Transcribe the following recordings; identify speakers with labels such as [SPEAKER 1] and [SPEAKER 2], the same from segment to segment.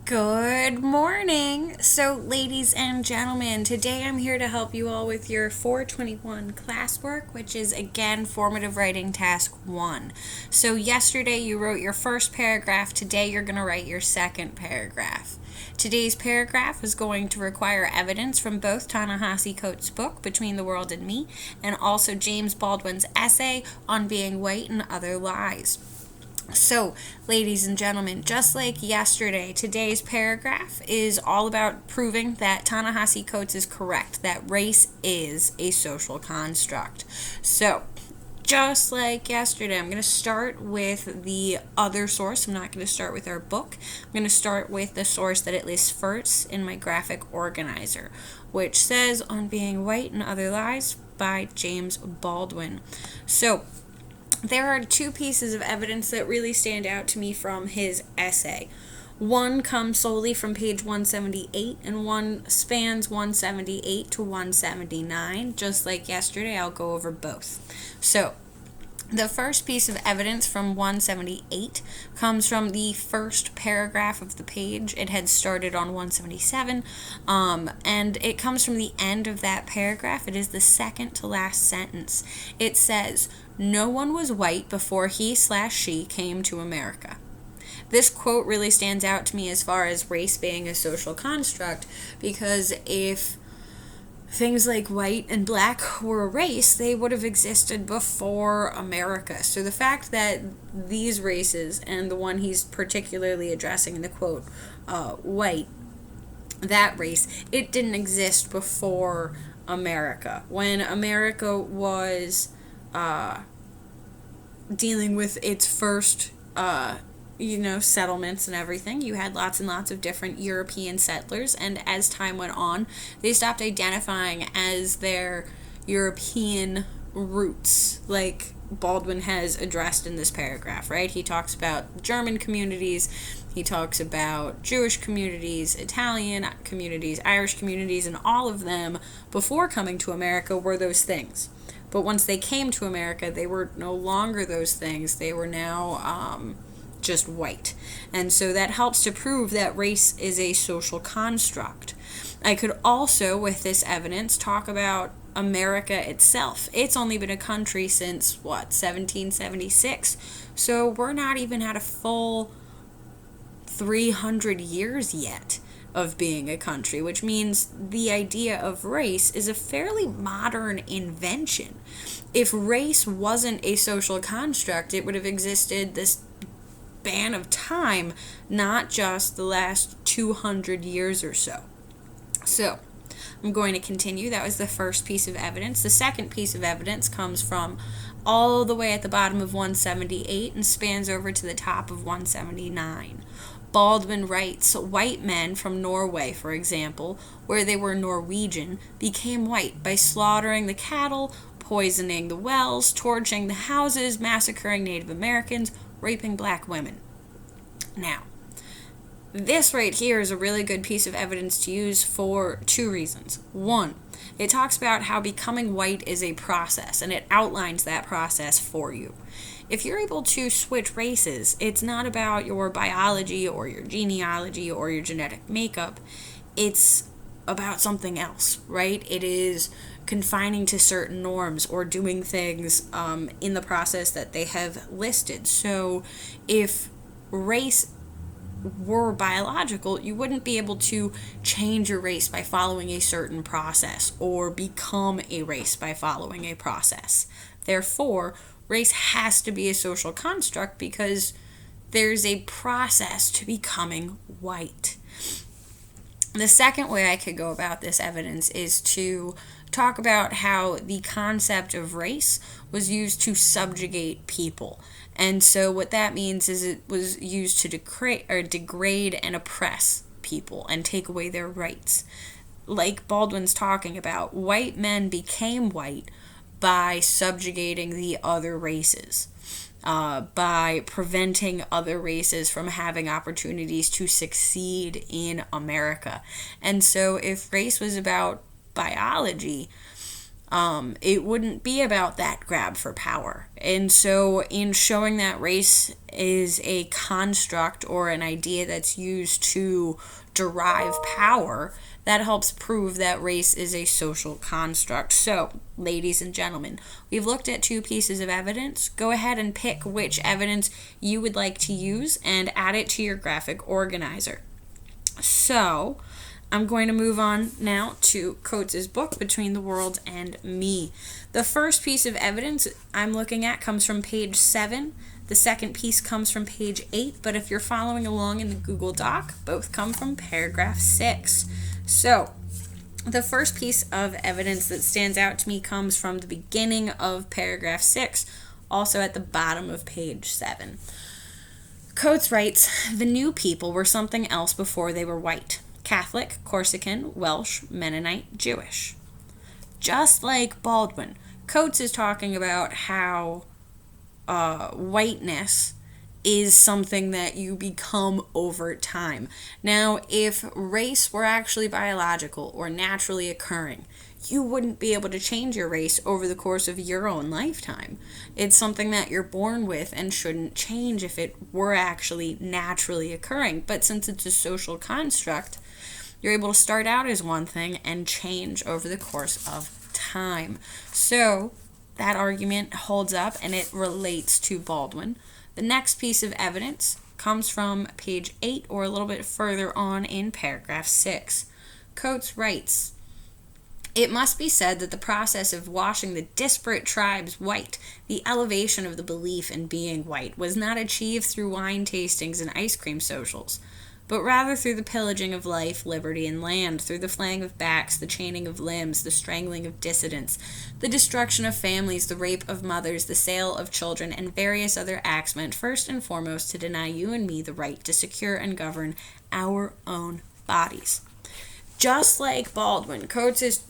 [SPEAKER 1] Good morning. So, ladies and gentlemen, today I'm here to help you all with your 421 classwork, which is again formative writing task 1. So, yesterday you wrote your first paragraph, today you're going to write your second paragraph. Today's paragraph is going to require evidence from both Ta-Nehisi Coates' book, Between the World and Me, and also James Baldwin's essay on being white and other lies. So, ladies and gentlemen, just like yesterday, today's paragraph is all about proving that Ta-Nehisi Coates is correct, that race is a social construct. So, just like yesterday, I'm going to start with the other source. I'm not going to start with our book. I'm going to start with the source that it lists first in my graphic organizer, which says On Being White and Other Lies by James Baldwin. So, there are two pieces of evidence that really stand out to me from his essay. One comes solely from page 178, and one spans 178 to 179. Just like yesterday, I'll go over both. So, the first piece of evidence from 178 comes from the first paragraph of the page. It had started on 177, and it comes from the end of that paragraph. It is the second to last sentence. It says, "No one was white before he/she came to America." This quote really stands out to me as far as race being a social construct, because if things like white and black were a race, they would have existed before America. So the fact that these races, and the one he's particularly addressing in the quote, white, that race, it didn't exist before America. When America was dealing with its first settlements and everything, you had lots and lots of different European settlers, and as time went on, they stopped identifying as their European roots, like Baldwin has addressed in this paragraph, right? He talks about German communities, he talks about Jewish communities, Italian communities, Irish communities, and all of them before coming to America were those things. But once they came to America, they were no longer those things. They were now just white. And so that helps to prove that race is a social construct. I could also, with this evidence, talk about America itself. It's only been a country since, 1776. So we're not even at a full 300 years yet of being a country, which means the idea of race is a fairly modern invention. If race wasn't a social construct, it would have existed this span of time, not just the last 200 years or so. So, I'm going to continue. That was the first piece of evidence. The second piece of evidence comes from all the way at the bottom of 178 and spans over to the top of 179. Baldwin writes, "White men from Norway, for example, where they were Norwegian, became white by slaughtering the cattle, poisoning the wells, torching the houses, massacring Native Americans, raping black women." Now, this right here is a really good piece of evidence to use for two reasons. One, it talks about how becoming white is a process, and it outlines that process for you. If you're able to switch races, it's not about your biology or your genealogy or your genetic makeup. It's about something else, right? It is confining to certain norms or doing things in the process that they have listed. So if race were biological, you wouldn't be able to change your race by following a certain process or become a race by following a process. Therefore, race has to be a social construct because there's a process to becoming white. The second way I could go about this evidence is to talk about how the concept of race was used to subjugate people. And so what that means is it was used to degrade and oppress people and take away their rights. Like Baldwin's talking about, white men became white by subjugating the other races, by preventing other races from having opportunities to succeed in America. And so if race was about biology, it wouldn't be about that grab for power. And so, in showing that race is a construct or an idea that's used to derive power, that helps prove that race is a social construct. So, ladies and gentlemen, we've looked at 2 pieces of evidence. Go ahead and pick which evidence you would like to use and add it to your graphic organizer. So, I'm going to move on now to Coates' book, Between the World and Me. The first piece of evidence I'm looking at comes from page 7. The second piece comes from page 8, but if you're following along in the Google Doc, both come from paragraph 6. So, the first piece of evidence that stands out to me comes from the beginning of paragraph 6, also at the bottom of page 7. Coates writes, "The new people were something else before they were white. Catholic, Corsican, Welsh, Mennonite, Jewish." Just like Baldwin, Coates is talking about how whiteness is something that you become over time. Now, if race were actually biological or naturally occurring, you wouldn't be able to change your race over the course of your own lifetime. It's something that you're born with and shouldn't change if it were actually naturally occurring. But since it's a social construct, you're able to start out as one thing and change over the course of time. So, that argument holds up and it relates to Baldwin. The next piece of evidence comes from page 8 or a little bit further on in paragraph 6. Coates writes, "It must be said that the process of washing the disparate tribes white, the elevation of the belief in being white, was not achieved through wine tastings and ice cream socials, but rather through the pillaging of life, liberty, and land, through the flaying of backs, the chaining of limbs, the strangling of dissidents, the destruction of families, the rape of mothers, the sale of children, and various other acts meant first and foremost to deny you and me the right to secure and govern our own bodies." Just like Baldwin, Coates is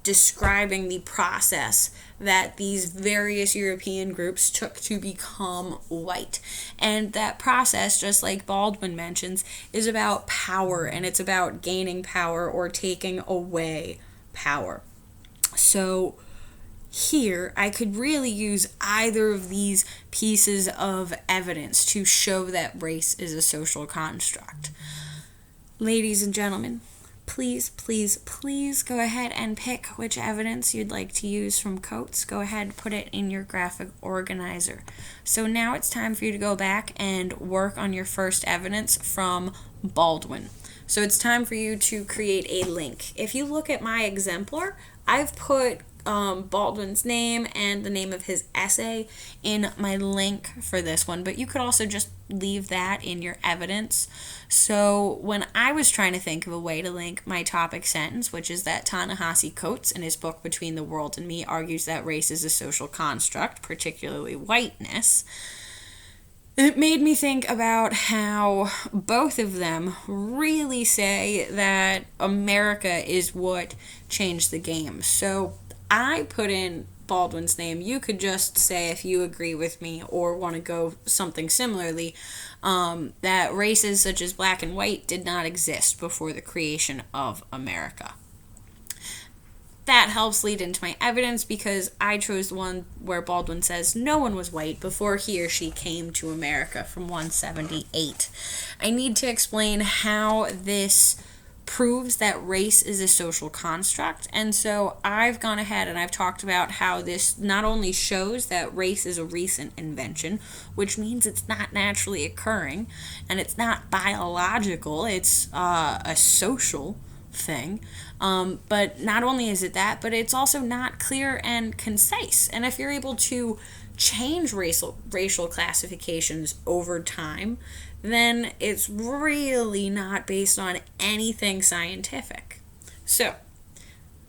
[SPEAKER 1] describing the process that these various European groups took to become white. And that process, just like Baldwin mentions, is about power, and it's about gaining power or taking away power. So here, I could really use either of these pieces of evidence to show that race is a social construct. Ladies and gentlemen, please go ahead and pick which evidence you'd like to use from Coates. Go ahead and put it in your graphic organizer. So now it's time for you to go back and work on your first evidence from Baldwin. So it's time for you to create a link. If you look at my exemplar, I've put Baldwin's name and the name of his essay in my link for this one, but you could also just leave that in your evidence. So when I was trying to think of a way to link my topic sentence, which is that Ta-Nehisi Coates in his book Between the World and Me argues that race is a social construct, particularly whiteness, it made me think about how both of them really say that America is what changed the game. So I put in Baldwin's name. You could just say, if you agree with me or want to go something similarly, that races such as black and white did not exist before the creation of America. That helps lead into my evidence because I chose the one where Baldwin says no one was white before he or she came to America from 178. I need to explain how this proves that race is a social construct, and so I've gone ahead and I've talked about how this not only shows that race is a recent invention, which means it's not naturally occurring and it's not biological, it's a social thing, but not only is it that, but it's also not clear and concise. And if you're able to change racial classifications over time, then it's really not based on anything scientific. So,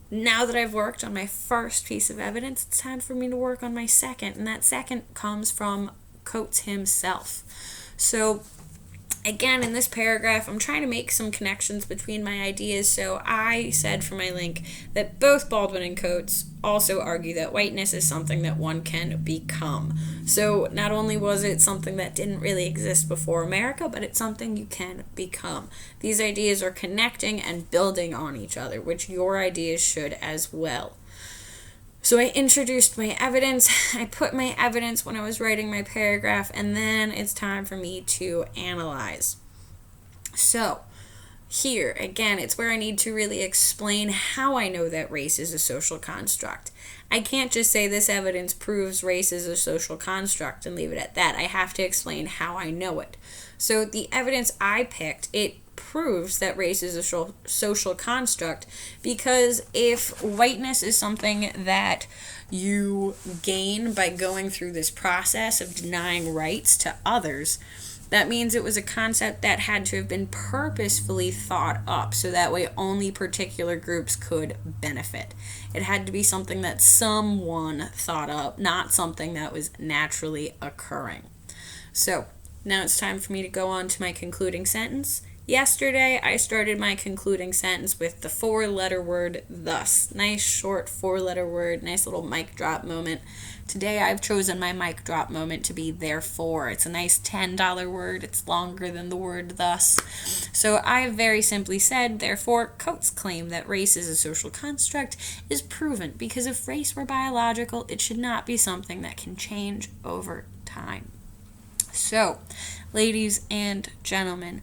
[SPEAKER 1] now that I've worked on my first piece of evidence, it's time for me to work on my second, and that second comes from Coates himself. So, again, in this paragraph, I'm trying to make some connections between my ideas. So I said for my link that both Baldwin and Coates also argue that whiteness is something that one can become. So not only was it something that didn't really exist before America, but it's something you can become. These ideas are connecting and building on each other, which your ideas should as well. So I introduced my evidence, I put my evidence when I was writing my paragraph, and then it's time for me to analyze. So here, again, it's where I need to really explain how I know that race is a social construct. I can't just say this evidence proves race is a social construct and leave it at that. I have to explain how I know it. So the evidence I picked, it proves that race is a social construct because if whiteness is something that you gain by going through this process of denying rights to others, that means it was a concept that had to have been purposefully thought up so that way only particular groups could benefit. It had to be something that someone thought up, not something that was naturally occurring. So now it's time for me to go on to my concluding sentence. Yesterday, I started my concluding sentence with the 4-letter word thus. Nice short 4-letter word, nice little mic drop moment. Today, I've chosen my mic drop moment to be therefore. It's a nice $10 word. It's longer than the word thus. So I very simply said, therefore, Coates' claim that race is a social construct is proven because if race were biological, it should not be something that can change over time. So, ladies and gentlemen,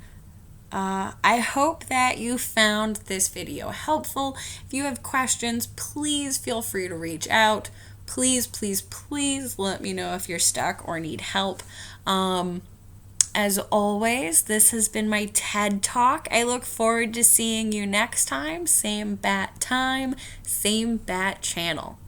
[SPEAKER 1] I hope that you found this video helpful. If you have questions, please feel free to reach out. Please, please, please let me know if you're stuck or need help. As always, this has been my TED Talk. I look forward to seeing you next time. Same bat time, same bat channel.